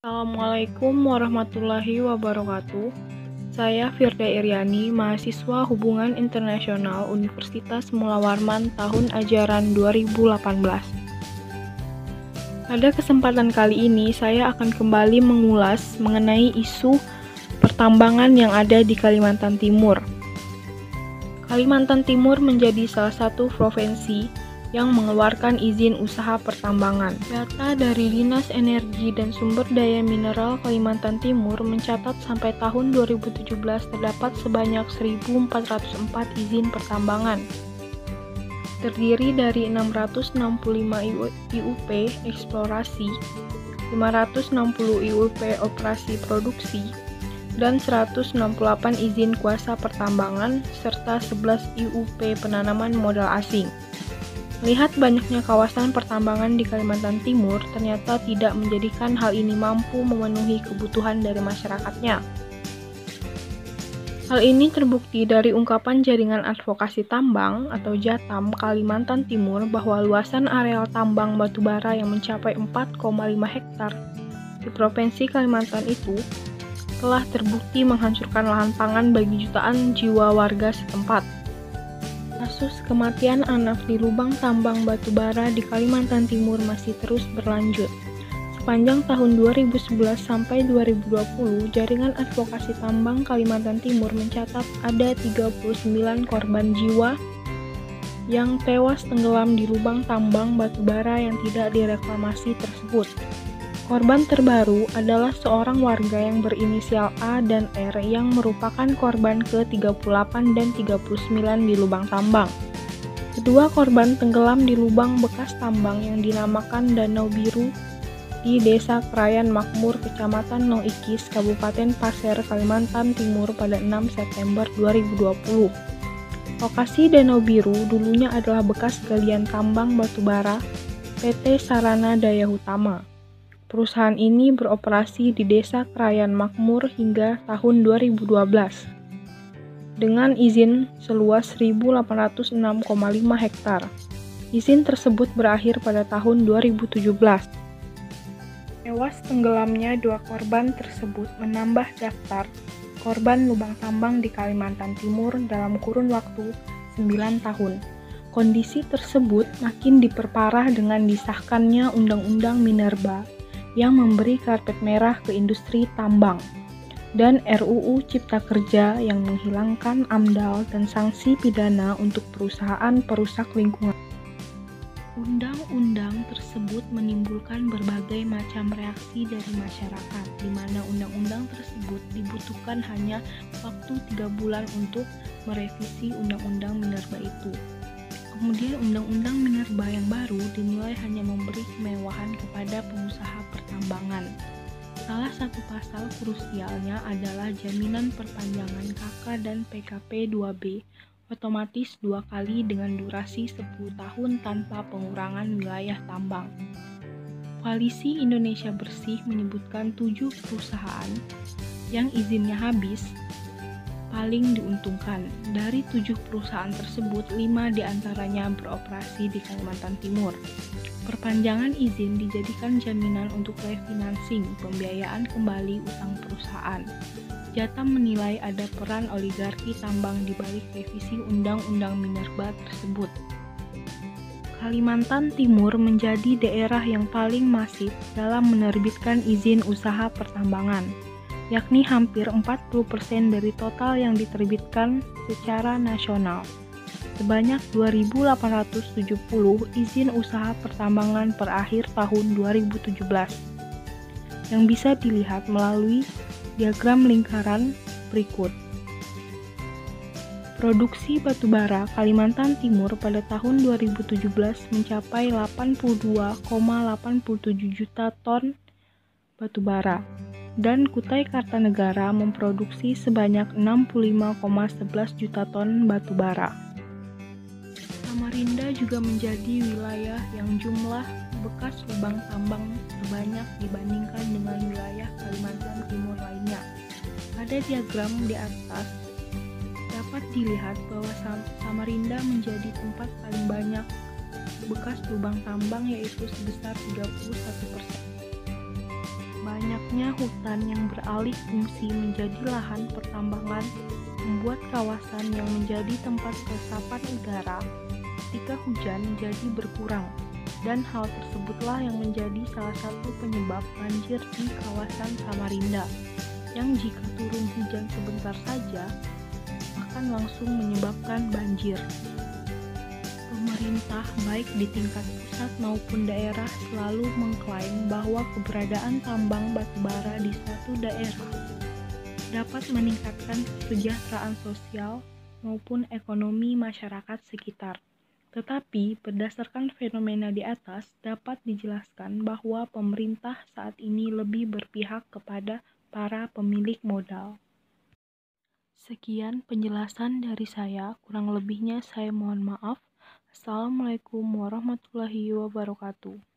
Assalamualaikum warahmatullahi wabarakatuh. Saya Firda Iriani, mahasiswa Hubungan Internasional Universitas Mula Warman tahun ajaran 2018. Pada kesempatan kali ini, saya akan kembali mengulas mengenai isu pertambangan yang ada di Kalimantan Timur. Kalimantan Timur menjadi salah satu provinsi yang mengeluarkan izin usaha pertambangan. Data dari Dinas Energi dan Sumber Daya Mineral Kalimantan Timur mencatat sampai tahun 2017 terdapat sebanyak 1.404 izin pertambangan. Terdiri dari 665 IUP eksplorasi, 560 IUP operasi produksi, dan 168 izin kuasa pertambangan, serta 11 IUP penanaman modal asing. Melihat banyaknya kawasan pertambangan di Kalimantan Timur, ternyata tidak menjadikan hal ini mampu memenuhi kebutuhan dari masyarakatnya. Hal ini terbukti dari ungkapan Jaringan Advokasi Tambang atau JATAM Kalimantan Timur bahwa luasan areal tambang batubara yang mencapai 4,5 hektar di Provinsi Kalimantan itu telah terbukti menghancurkan lahan pangan bagi jutaan jiwa warga setempat. Kasus kematian anak di lubang tambang batubara di Kalimantan Timur masih terus berlanjut. Sepanjang tahun 2011 sampai 2020, Jaringan Advokasi Tambang Kalimantan Timur mencatat ada 39 korban jiwa yang tewas tenggelam di lubang tambang batubara yang tidak direklamasi tersebut. Korban terbaru adalah seorang warga yang berinisial A dan R yang merupakan korban ke-38 dan 39 di lubang tambang. Kedua korban tenggelam di lubang bekas tambang yang dinamakan Danau Biru di Desa Krayan Makmur, Kecamatan Noikis, Kabupaten Pasir, Kalimantan Timur pada 6 September 2020. Lokasi Danau Biru dulunya adalah bekas galian tambang batubara PT Sarana Daya Utama. Perusahaan ini beroperasi di Desa Krayan Makmur hingga tahun 2012 dengan izin seluas 1.806,5 hektar. Izin tersebut berakhir pada tahun 2017. Tewas tenggelamnya dua korban tersebut menambah daftar korban lubang tambang di Kalimantan Timur dalam kurun waktu 9 tahun. Kondisi tersebut makin diperparah dengan disahkannya Undang-Undang Minerba yang memberi karpet merah ke industri tambang, dan RUU Cipta Kerja yang menghilangkan AMDAL dan sanksi pidana untuk perusahaan perusak lingkungan. Undang-undang tersebut menimbulkan berbagai macam reaksi dari masyarakat, di mana undang-undang tersebut dibutuhkan hanya waktu 3 bulan untuk merevisi Undang-Undang Minerba itu. Kemudian Undang-Undang Minerba yang baru dinilai hanya memberi kemewahan kepada pengusaha pertambangan. Salah satu pasal krusialnya adalah jaminan perpanjangan KK dan PKP 2B otomatis 2 kali dengan durasi 10 tahun tanpa pengurangan wilayah tambang. Koalisi Indonesia Bersih menyebutkan 7 perusahaan yang izinnya habis paling diuntungkan. Dari 7 perusahaan tersebut, 5 diantaranya beroperasi di Kalimantan Timur. Perpanjangan izin dijadikan jaminan untuk refinancing, pembiayaan kembali utang perusahaan. JATAM menilai ada peran oligarki tambang di balik revisi Undang-Undang Minerba tersebut. Kalimantan Timur menjadi daerah yang paling masif dalam menerbitkan izin usaha pertambangan, yakni hampir 40% dari total yang diterbitkan secara nasional. Sebanyak 2.870 izin usaha pertambangan per akhir tahun 2017, yang bisa dilihat melalui diagram lingkaran berikut. Produksi batubara Kalimantan Timur pada tahun 2017 mencapai 82,87 juta ton batubara, dan Kutai Kartanegara memproduksi sebanyak 65,11 juta ton batubara. Samarinda juga menjadi wilayah yang jumlah bekas lubang tambang terbanyak dibandingkan dengan wilayah Kalimantan Timur lainnya. Pada diagram di atas dapat dilihat bahwa Samarinda menjadi tempat paling banyak bekas lubang tambang, yaitu sebesar 31%. Banyaknya Tingginya hutan yang beralih fungsi menjadi lahan pertambangan membuat kawasan yang menjadi tempat resapan udara ketika hujan jadi berkurang, dan hal tersebutlah yang menjadi salah satu penyebab banjir di kawasan Samarinda, yang jika turun hujan sebentar saja akan langsung menyebabkan banjir. Pemerintah baik di tingkat pusat maupun daerah selalu mengklaim bahwa keberadaan tambang batubara di suatu daerah dapat meningkatkan kesejahteraan sosial maupun ekonomi masyarakat sekitar. Tetapi berdasarkan fenomena di atas dapat dijelaskan bahwa pemerintah saat ini lebih berpihak kepada para pemilik modal. Sekian penjelasan dari saya, kurang lebihnya saya mohon maaf. Assalamualaikum warahmatullahi wabarakatuh.